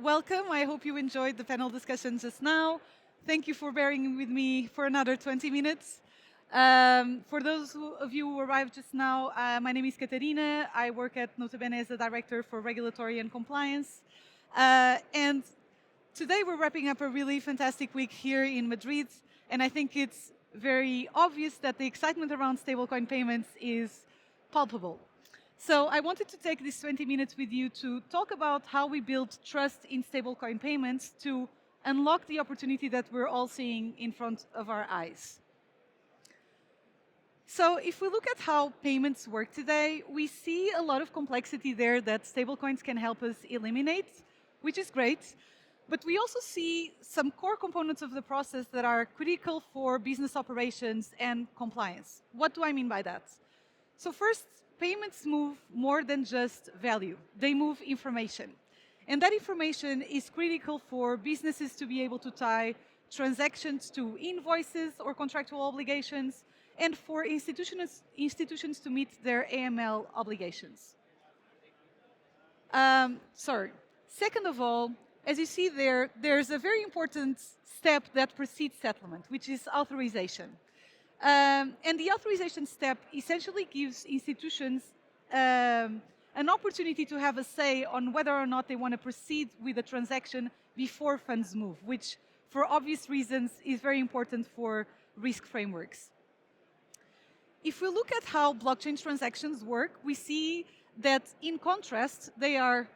welcome. I hope you enjoyed the panel discussion just now. Thank you for bearing with me for another 20 minutes. For those of you who arrived just now, my name is Catarina. I work at Notabene as a Director for Regulatory and Compliance. And today we're wrapping up a really fantastic week here in Madrid, and I think it's very obvious that the excitement around stablecoin payments is palpable. So I wanted to take these 20 minutes with you to talk about how we build trust in stablecoin payments to unlock the opportunity that we're all seeing in front of our eyes. So if we look at how payments work today, we see a lot of complexity there that stablecoins can help us eliminate, which is great. But we also see some core components of the process that are critical for business operations and compliance. What do I mean by that? So first, payments move more than just value. They move information. And that information is critical for businesses to be able to tie transactions to invoices or contractual obligations, and for institutions to meet their AML obligations. Second of all, as you see there, there's a very important step that precedes settlement, which is authorization. And the authorization step essentially gives institutions an opportunity to have a say on whether or not they want to proceed with a transaction before funds move, which for obvious reasons is very important for risk frameworks. If we look at how blockchain transactions work, we see that in contrast, they are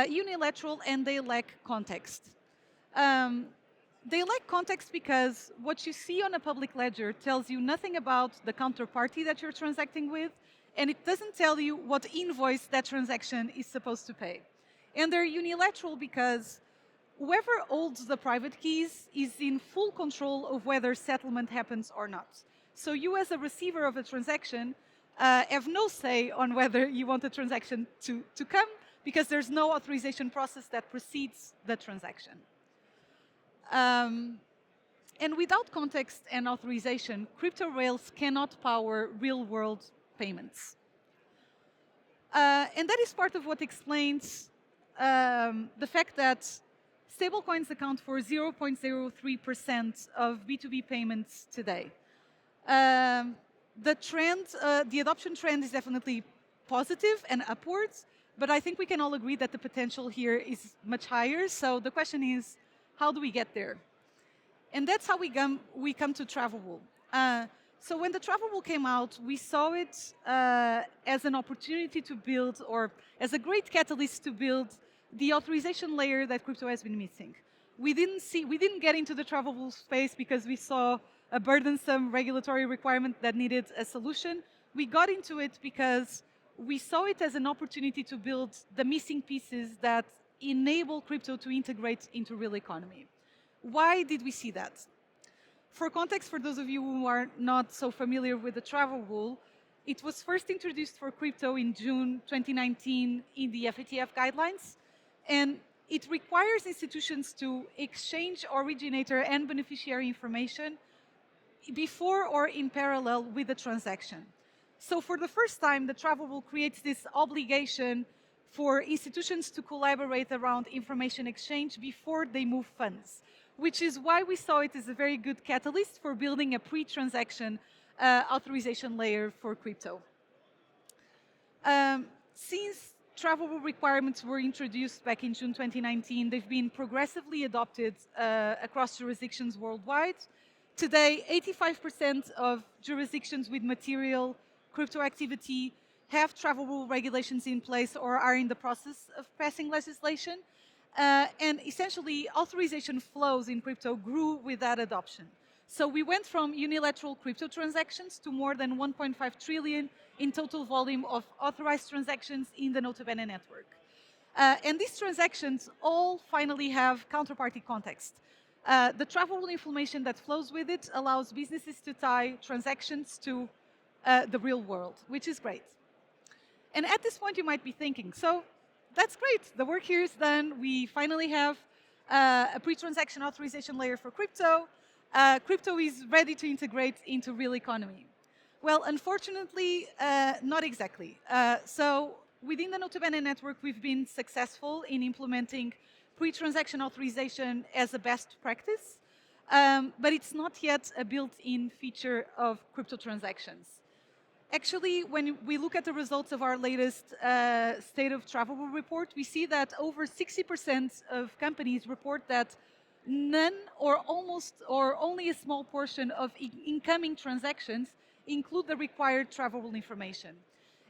unilateral and they lack context. They lack context because what you see on a public ledger tells you nothing about the counterparty that you're transacting with, and it doesn't tell you what invoice that transaction is supposed to pay. And they're unilateral because whoever holds the private keys is in full control of whether settlement happens or not. So you as a receiver of a transaction have no say on whether you want the transaction to come, because there's no authorization process that precedes the transaction. And without context and authorization, crypto rails cannot power real-world payments. And that is part of what explains the fact that stablecoins account for 0.03% of B2B payments today. The adoption trend is definitely positive and upwards, but I think we can all agree that the potential here is much higher. So the question is, how do we get there? And that's how we come to Travelable. So when the Travelable came out, we saw it as an opportunity to build, or as a great catalyst to build the authorization layer that crypto has been missing. We didn't get into the Travelable space because we saw a burdensome regulatory requirement that needed a solution. We got into it because we saw it as an opportunity to build the missing pieces that enable crypto to integrate into real economy. Why did we see that? For context, for those of you who are not so familiar with the travel rule, it was first introduced for crypto in June 2019 in the FATF guidelines, and it requires institutions to exchange originator and beneficiary information before or in parallel with the transaction. So for the first time, the travel rule creates this obligation for institutions to collaborate around information exchange before they move funds, which is why we saw it as a very good catalyst for building a pre-transaction authorization layer for crypto. Since travel rule requirements were introduced back in June 2019, they've been progressively adopted across jurisdictions worldwide. Today, 85% of jurisdictions with material crypto activity have travel rule regulations in place or are in the process of passing legislation. And essentially, authorization flows in crypto grew with that adoption. So we went from unilateral crypto transactions to more than 1.5 trillion in total volume of authorized transactions in the Notabene network. And these transactions all finally have counterparty context. The travel rule information that flows with it allows businesses to tie transactions to the real world, which is great. And at this point, you might be thinking, so that's great. The work here is done. We finally have a pre-transaction authorization layer for crypto. Crypto is ready to integrate into real economy. Well, unfortunately, not exactly. So within the Notabene network, we've been successful in implementing pre-transaction authorization as a best practice, but it's not yet a built-in feature of crypto transactions. Actually, when we look at the results of our latest State of Travel report, we see that over 60% of companies report that none or almost or only a small portion of incoming transactions include the required travel rule information.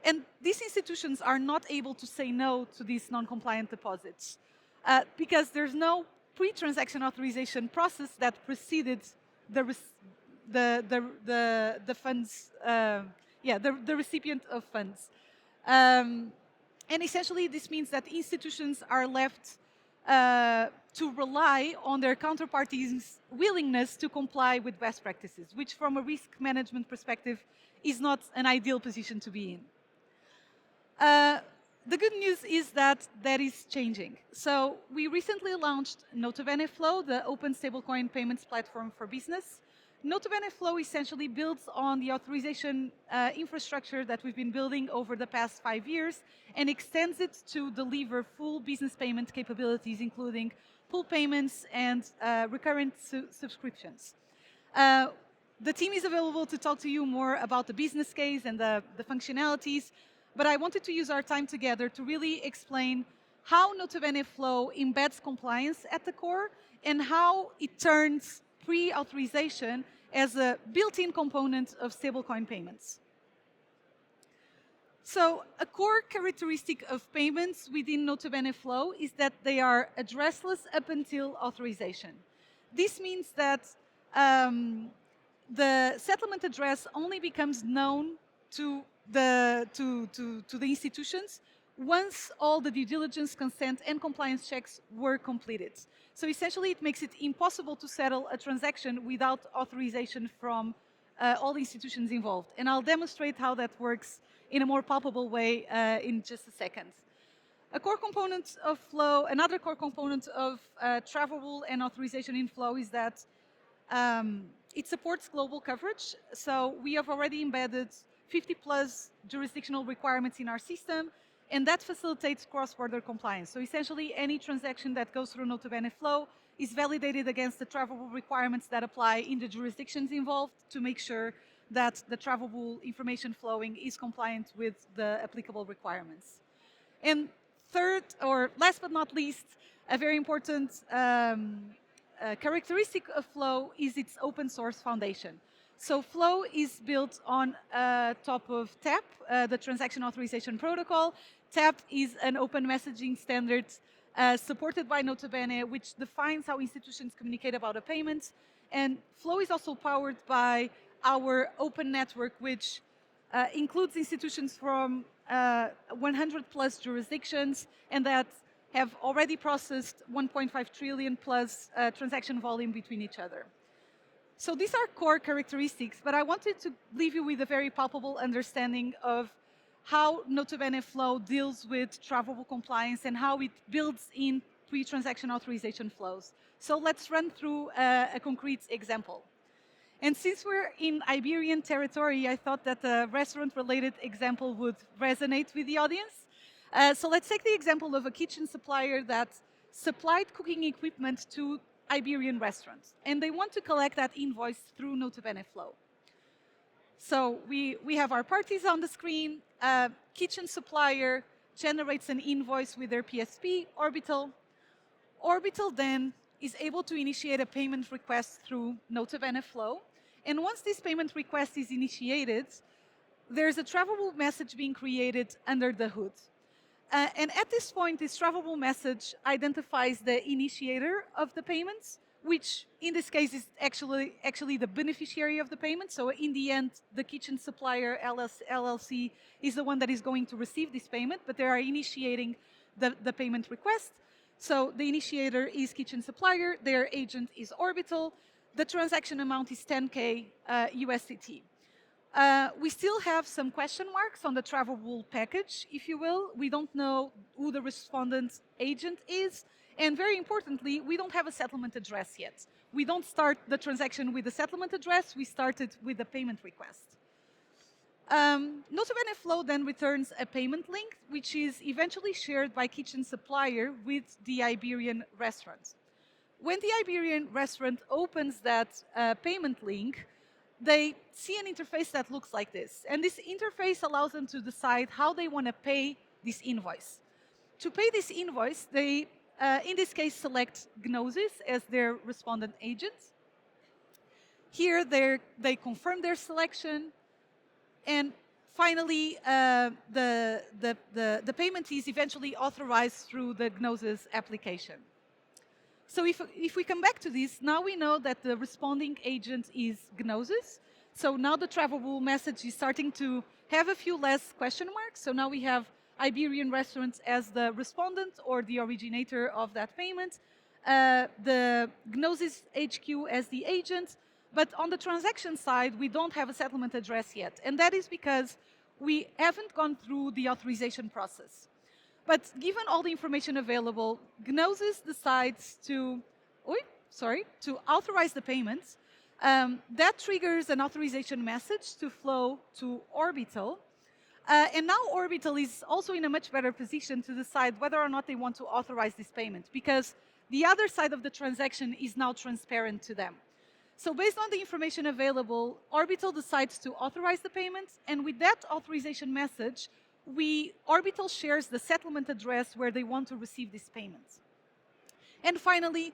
And these institutions are not able to say no to these non-compliant deposits because there's no pre-transaction authorization process that preceded the funds, the recipient of funds. And essentially, this means that institutions are left to rely on their counterparties' willingness to comply with best practices, which from a risk management perspective is not an ideal position to be in. The good news is that that is changing. So we recently launched Notabene Flow, the open stablecoin payments platform for business. Notabene Flow essentially builds on the authorization infrastructure that we've been building over the past 5 years and extends it to deliver full business payment capabilities, including pool payments and recurrent subscriptions. The team is available to talk to you more about the business case and the functionalities, but I wanted to use our time together to really explain how Notabene Flow embeds compliance at the core and how it turns pre-authorization as a built-in component of stablecoin payments. So a core characteristic of payments within Notabene Flow is that they are addressless up until authorization. This means that the settlement address only becomes known to the institutions once all the due diligence, consent, and compliance checks were completed. So essentially, it makes it impossible to settle a transaction without authorization from all the institutions involved. And I'll demonstrate how that works in a more palpable way in just a second. A core component of Flow, another core component of travel rule and authorization in Flow is that it supports global coverage. So we have already embedded 50 plus jurisdictional requirements in our system, and that facilitates cross-border compliance. So essentially, any transaction that goes through Notabene Flow is validated against the travel rule requirements that apply in the jurisdictions involved to make sure that the travel rule information flowing is compliant with the applicable requirements. And third, or last but not least, a very important characteristic of Flow is its open source foundation. So Flow is built on top of TAP, the Transaction Authorization Protocol. TAP is an open messaging standard supported by Notabene, which defines how institutions communicate about a payment. And Flow is also powered by our open network, which includes institutions from 100 plus jurisdictions and that have already processed 1.5 trillion plus transaction volume between each other. So these are core characteristics, but I wanted to leave you with a very palpable understanding of how Notabene Flow deals with travel compliance and how it builds in pre-transaction authorization flows. So let's run through a concrete example. And since we're in Iberian territory, I thought that a restaurant-related example would resonate with the audience. So let's take the example of a kitchen supplier that supplied cooking equipment to Iberian restaurants, and they want to collect that invoice through Notabene Flow. So we have our parties on the screen. Kitchen supplier generates an invoice with their PSP, Orbital. Orbital then is able to initiate a payment request through Notabene Flow. And once this payment request is initiated, there's a travelable message being created under the hood. And at this point, this travelable message identifies the initiator of the payments, which in this case is actually the beneficiary of the payment. So in the end, the kitchen supplier LLC is the one that is going to receive this payment, but they are initiating the payment request. So the initiator is kitchen supplier, their agent is Orbital, the transaction amount is 10K USDT. We still have some question marks on the travel rule package, if you will. We don't know who the respondent agent is. And very importantly, we don't have a settlement address yet. We don't start the transaction with the settlement address. We started with the payment request. Nota Bene Flow then returns a payment link, which is eventually shared by kitchen supplier with the Iberian restaurant. When the Iberian restaurant opens that payment link, they see an interface that looks like this. And this interface allows them to decide how they want to pay this invoice. To pay this invoice, they, in this case, select Gnosis as their respondent agent. Here, they confirm their selection. And finally, the payment is eventually authorized through the Gnosis application. So if we come back to this, now we know that the responding agent is Gnosis. So now the travelable message is starting to have a few less question marks. So now we have Iberian restaurants as the respondent or the originator of that payment, the Gnosis HQ as the agent, but on the transaction side, we don't have a settlement address yet. And that is because we haven't gone through the authorization process. But given all the information available, Gnosis decides to authorize the payments. That triggers an authorization message to flow to Orbital. And now Orbital is also in a much better position to decide whether or not they want to authorize this payment, because the other side of the transaction is now transparent to them. So based on the information available, Orbital decides to authorize the payments, and with that authorization message, Orbital shares the settlement address where they want to receive these payments. And finally,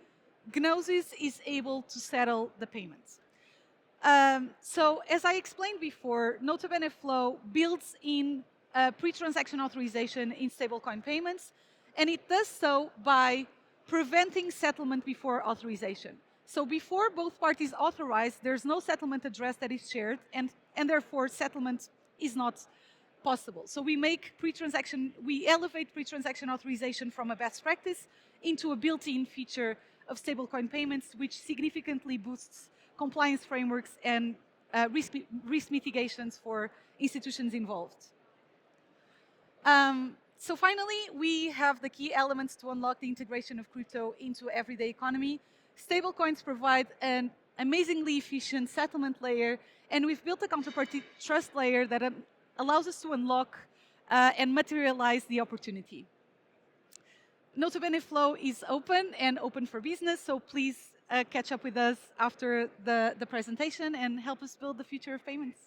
Gnosis is able to settle the payments. So as I explained before, Nota Bene Flow builds in pre-transaction authorization in stablecoin payments, and it does so by preventing settlement before authorization. So before both parties authorize, there's no settlement address that is shared, and therefore settlement is not possible. So we elevate pre-transaction authorization from a best practice into a built-in feature of stablecoin payments, which significantly boosts compliance frameworks and risk mitigations for institutions involved. So finally, we have the key elements to unlock the integration of crypto into everyday economy. Stablecoins provide an amazingly efficient settlement layer, and we've built a counterparty trust layer that allows us to unlock and materialize the opportunity. Nota Bene Flow is open and open for business, so please catch up with us after the presentation and help us build the future of payments.